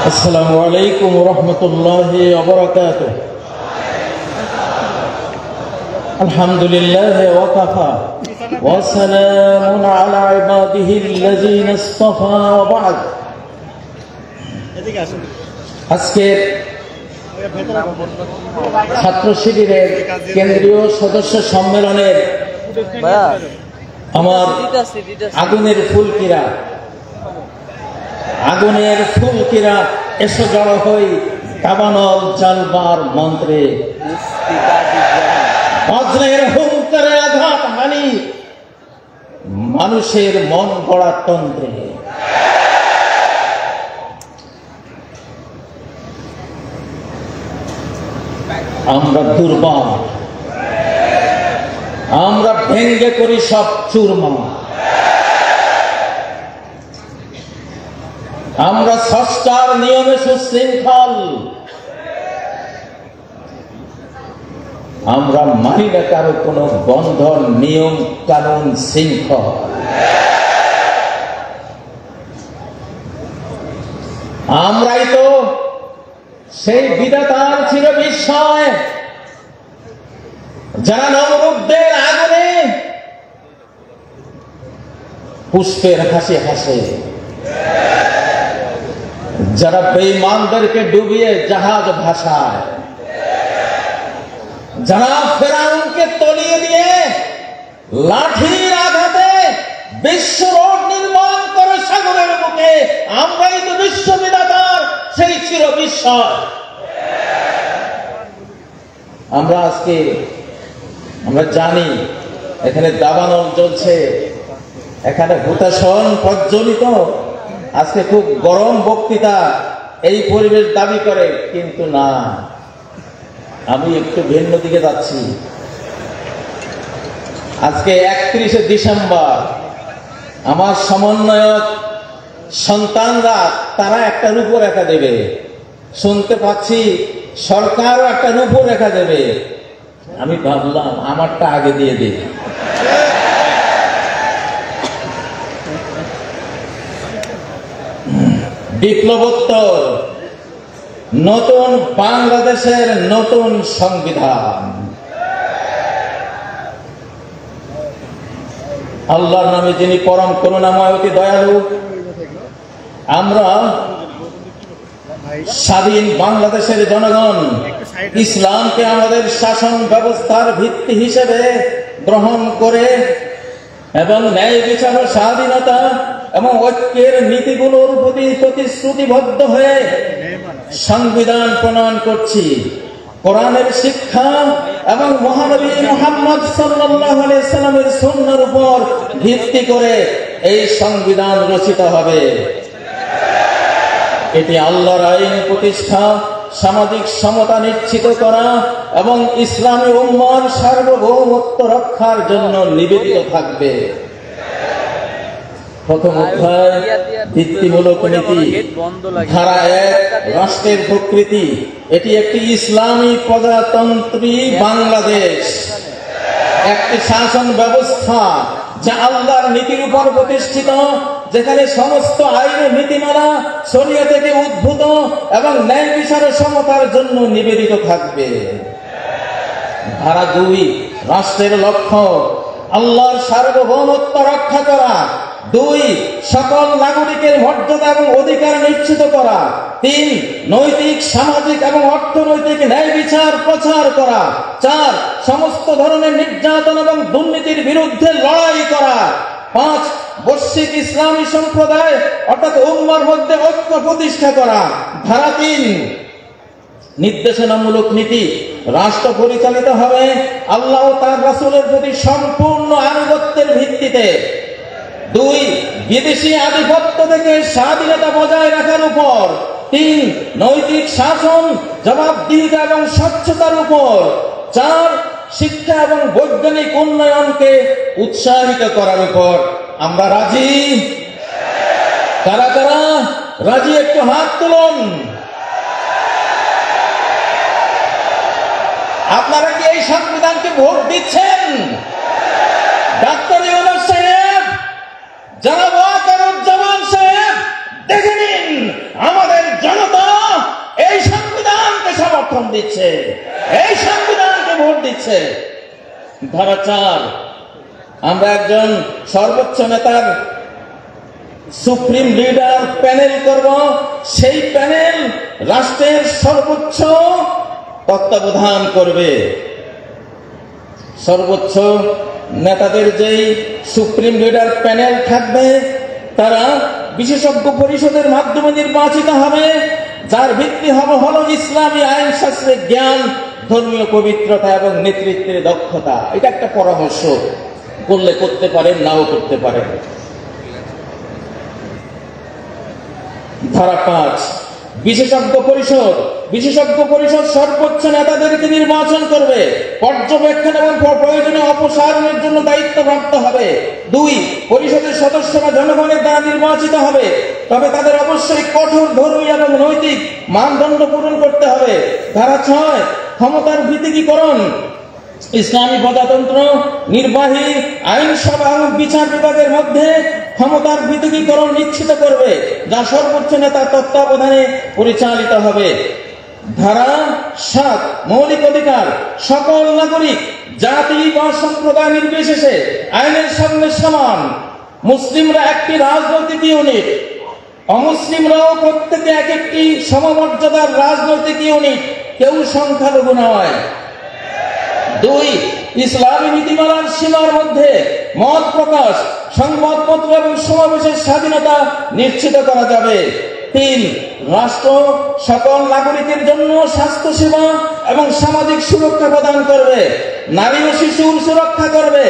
السلام عليكم ورحمة الله وبركاته. الحمد لله وكفى وسلام على عباده الذين اصطفى وبعد. আজকের ছাত্র শিবিরের কেন্দ্রীয় সদস্য সম্মেলনের আমার আগুনের ফুলকিরা এসো জড়ো হই কাবানল জালবার মন্ত্রে, বজ্রের হুঙ্কারে আঘাত হানি মানুষের মন গড়া তন্ত্রে। আমরা দুর্বল, আমরা ভেঙ্গে করি সব চুরমার। আমরা স্রষ্টার নিয়মে সুশৃঙ্খল, আমরা মানি না কারো কোনো বন্ধন নিয়ম কানুন শৃঙ্খল। আমরাই তো সেই বিধাতার চির বিস্ময়, যারা নমরুদদের আগুনে পুষ্পের হাসি হাসে, যারা বেঈমানদেরকে ডুবিয়ে জাহাজ ভাসায়, যারা ফেরাউনকে তলিয়ে দিয়ে লাঠির আঘাতে বিশ্ব রোড নির্মাণ করে সাগরের বুকে, আমরাই তো বিশ্ববিধাতার সেই চির বিস্ময়। আমরা জানি এখানে দাবানল চলছে, এখানে হুতাশন প্রজ্বলিত। আজকে খুব গরম বক্তৃতা, এই পরিবেশ দাবি করে, কিন্তু না, আমি একটু ভিন্ন দিকে যাচ্ছি। আজকে 31শে ডিসেম্বর আমার সমন্বয়ক সন্তানরা তারা একটা রূপরেখা দেবে, শুনতে পাচ্ছি সরকারও একটা রূপরেখা দেবে। আমি ভাবলাম আমারটা আগে দিয়ে দিই। বিপ্লবোত্তর নতুন বাংলাদেশের নতুন সংবিধান, আল্লাহর নামে যিনি পরম করুণাময় অতি দয়ালু, আমরা স্বাধীন বাংলাদেশের জনগণ ইসলামকে আমাদের শাসন ব্যবস্থার ভিত্তি হিসেবে গ্রহণ করে এবং ন্যায় বিচার ও স্বাধীনতা এবং ঐক্যের নীতিগুলোর প্রতি প্রতিশ্রুতিবদ্ধ হয়ে সংবিধান প্রণয়ন করছি। কোরআনের শিক্ষা এবং মহানবী মুহাম্মদ সাল্লাল্লাহু আলাইহি সাল্লামের সুন্নাহর উপর ভিত্তি করে এই সংবিধান রচিত হবে। এটি আল্লাহর আইন প্রতিষ্ঠা, সামাজিক সমতা নিশ্চিত করা এবং ইসলামী উম্মাহর সার্বভৌমত্ব রক্ষার জন্য নিবেদিত থাকবে। প্রথম অধ্যায় ভিত্তিমূলক নীতি, ধারা 1 রাষ্ট্রের প্রকৃতি। এটি একটি ইসলামী প্রজাতন্ত্রী বাংলাদেশ, একটি শাসন ব্যবস্থা যা আল্লাহর নীতির উপর প্রতিষ্ঠিত, যেখানে সমস্ত আইন ও নীতিমালা শরীয়ত থেকে উদ্ভূত এবং ন্যায় বিচার ও সমতার জন্য নিবেদিত থাকবে। ধারা 2 রাষ্ট্রের লক্ষ্য আল্লাহর সার্বভৌমত্ব রক্ষা করা। 2 সকল নাগরিকের মর্যাদা এবং অধিকার নিশ্চিত করা। 3 নৈতিক, সামাজিক এবং অর্থনৈতিক ন্যায় বিচার প্রচার করা। 4 সমস্ত ধরনের নির্যাতন এবং দুর্নীতির বিরুদ্ধে লড়াই করা। 5 বৈশ্বিক ইসলামী সম্প্রদায় অর্থাৎ উম্মার মধ্যে ঐক্য প্রতিষ্ঠা করা। ধারা 3 নির্দেশনামূলক নীতি, রাষ্ট্র পরিচালিত হবে আল্লাহ ও তার রাসূলের প্রতি সম্পূর্ণ আনুগত্যের ভিত্তিতে। 2 বিদেশি আধিপত্য থেকে স্বাধীনতা বজায় রাখার উপর। 3 নৈতিক শাসন, জবাবদিহিতা এবং স্বচ্ছতার উপর। 4 শিক্ষা এবং বৈজ্ঞানিক উন্নয়নকে উৎসাহিত করার উপর। আমরা রাজি? কারা কারা রাজি একটু হাত তুলুন। আপনারা কি এই সংবিধানকে ভোট দিচ্ছেন? ডাক্তার ইউনূস সাহেব, জনাব ওয়াকারুজ্জামান সাহেব, দেখে নিন আমাদের জনতা দিচ্ছে, এই সংবিধানকে ভোট দিচ্ছে। ধারা 4, আমরা একজন সর্বোচ্চ নেতার সুপ্রিম লিডার প্যানেল করব। সেই প্যানেল রাষ্ট্রের সর্বোচ্চ তত্ত্বাবধান করবে। সর্বোচ্চ নেতাদের যেই সুপ্রিম লিডার প্যানেল থাকবে তারা বিশেষজ্ঞ পরিষদের মাধ্যমে নির্বাচিত হবে, যার ভিত্তি হলো ইসলামী আইন শাস্ত্রের জ্ঞান, ধর্মীয় পবিত্রতা এবং নেতৃত্বের দক্ষতা। এটা একটা পরামর্শ, করলে করতে পারেন, নাও করতে পারেন। ধারা 5, বিশেষজ্ঞ পরিষদ সর্বোচ্চ নেতাদেরকে নির্বাচন করবে, পর্যবেক্ষণ এবং প্রয়োজনীয় অপসারণের জন্য দায়িত্বপ্রাপ্ত হবে। 2, পরিষদের সদস্যরা জনগণের দ্বারা নির্বাচিত হবে, তবে তাদের অবশ্যই কঠোর ধর্মীয় এবং নৈতিক মানদণ্ড পূরণ করতে হবে। ধারা 6, ক্ষমতার পৃথকীকরণ ইসলামী প্রজাতন্ত্র, নির্বাহী, আইনসভা এবং বিচার বিভাগের মধ্যে ক্ষমতার পৃথকীকরণ নিশ্চিত করবে, যা সর্বোচ্চ নেতার তত্ত্বাবধানে পরিচালিত হবে। ধারা 7, মৌলিক অধিকার, সকল নাগরিক জাতি বা সম্প্রদায় নির্বিশেষে আইনের সামনে সমান। মুসলিমরা একটি রাজনৈতিক ইউনিট, অমুসলিমরাও প্রত্যেকে এক একটি সমমর্যাদার রাজনৈতিক ইউনিট, কেউ সংখ্যালঘু নয়। 2, ইসলামী নীতিমালার সীমার মধ্যে মত প্রকাশ, সংবাদপত্র এবং সমাবেশের স্বাধীনতা নিশ্চিত করা যাবে। 3, রাষ্ট্র সকল নাগরিকের জন্য স্বাস্থ্য সেবা এবং সামাজিক সুরক্ষা প্রদান করবে, নারী ও শিশুর সুরক্ষা করবে।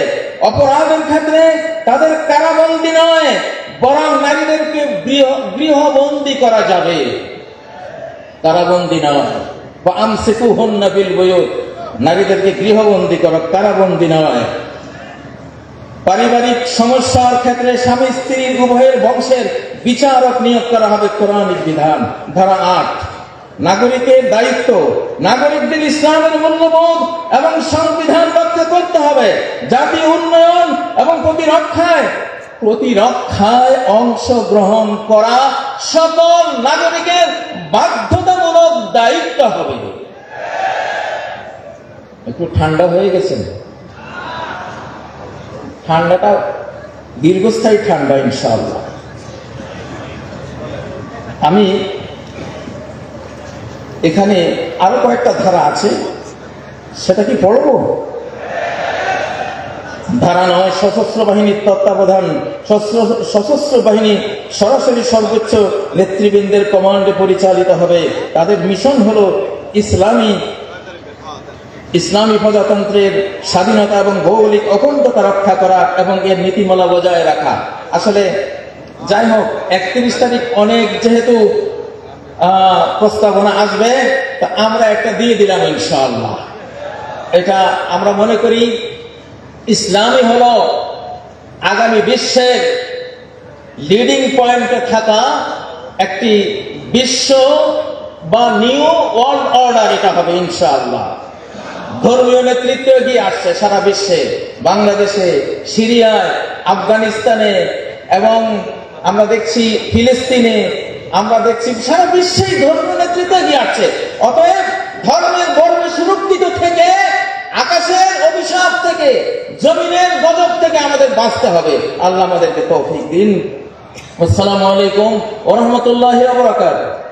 অপরাধের ক্ষেত্রে তাদের কারাবন্দী নয়, বরং নারীদেরকে গৃহবন্দী করা যাবে, কারাবন্দী নয়। বা আমসিকুহুন্না বিল বুয়ুত, নারীদেরকে গৃহবন্দী করা, কারাবন্দী নয়। পারিবারিক সমস্যার ক্ষেত্রে স্বামী স্ত্রী উভয়ের বংশের বিচারক নিয়োগ করা হবে, কোরআনিক বিধান। ধারা 8, নাগরিকের দায়িত্ব, নাগরিকদের ইসলামের মূল্যবোধ এবং সংবিধান রক্ষা করতে হবে। জাতীয় উন্নয়ন এবং প্রতিরক্ষায় অংশগ্রহণ করা সকল নাগরিকের বাধ্যতামূলক দায়িত্ব হবে। একটু ঠান্ডা হয়ে গেছেন, ঠান্ডাটা দীর্ঘস্থায়ী ঠান্ডা ইনশাআল্লাহ। আমি এখানে আরো কয়েকটা ধারা আছে, সেটা কি পড়ব? ধারা 9, সশস্ত্র বাহিনীর তত্ত্বাবধান, সশস্ত্র বাহিনী সরাসরি সর্বোচ্চ নেতৃবৃন্দের কমান্ডে পরিচালিত হবে। তাদের মিশন হলো ইসলামী প্রজাতন্ত্রের স্বাধীনতা এবং ভৌগোলিক অখণ্ডতা রক্ষা করা এবং এর নীতিমালা বজায় রাখা। আসলে যাই হোক, 31 তারিখ অনেক যেহেতু প্রস্তাবনা আসবে, তা আমরা একটা দিয়ে দিলাম ইনশাআল্লাহ। এটা আমরা মনে করি ইসলামই হলো আগামী বিশ্বের লিডিং পয়েন্টে থাকা একটি বিশ্ব বা নিউ ওয়ার্ল্ড অর্ডার, এটা হবে ইনশাআল্লাহ। ধর্মীয় নেতৃত্ব এগিয়ে আসছে সারা বিশ্বে, বাংলাদেশে, সিরিয়ায়, আফগানিস্তানে এবং আমরা দেখছি ফিলিস্তিনে, আমরা দেখছি সারা বিশ্বেই ধর্মীয় নেতৃত্ব এগিয়ে আসছে। অতএব ধর্মের গর্বে সুরক্ষিত থেকে, আকাশের অভিশাপ থেকে, জমিনের গজব থেকে আমাদের বাঁচতে হবে। আল্লাহ আমাদেরকে তৌফিক দিন। আসসালামু আলাইকুম ওয়া রাহমাতুল্লাহি ওয়া বারাকাতুহু।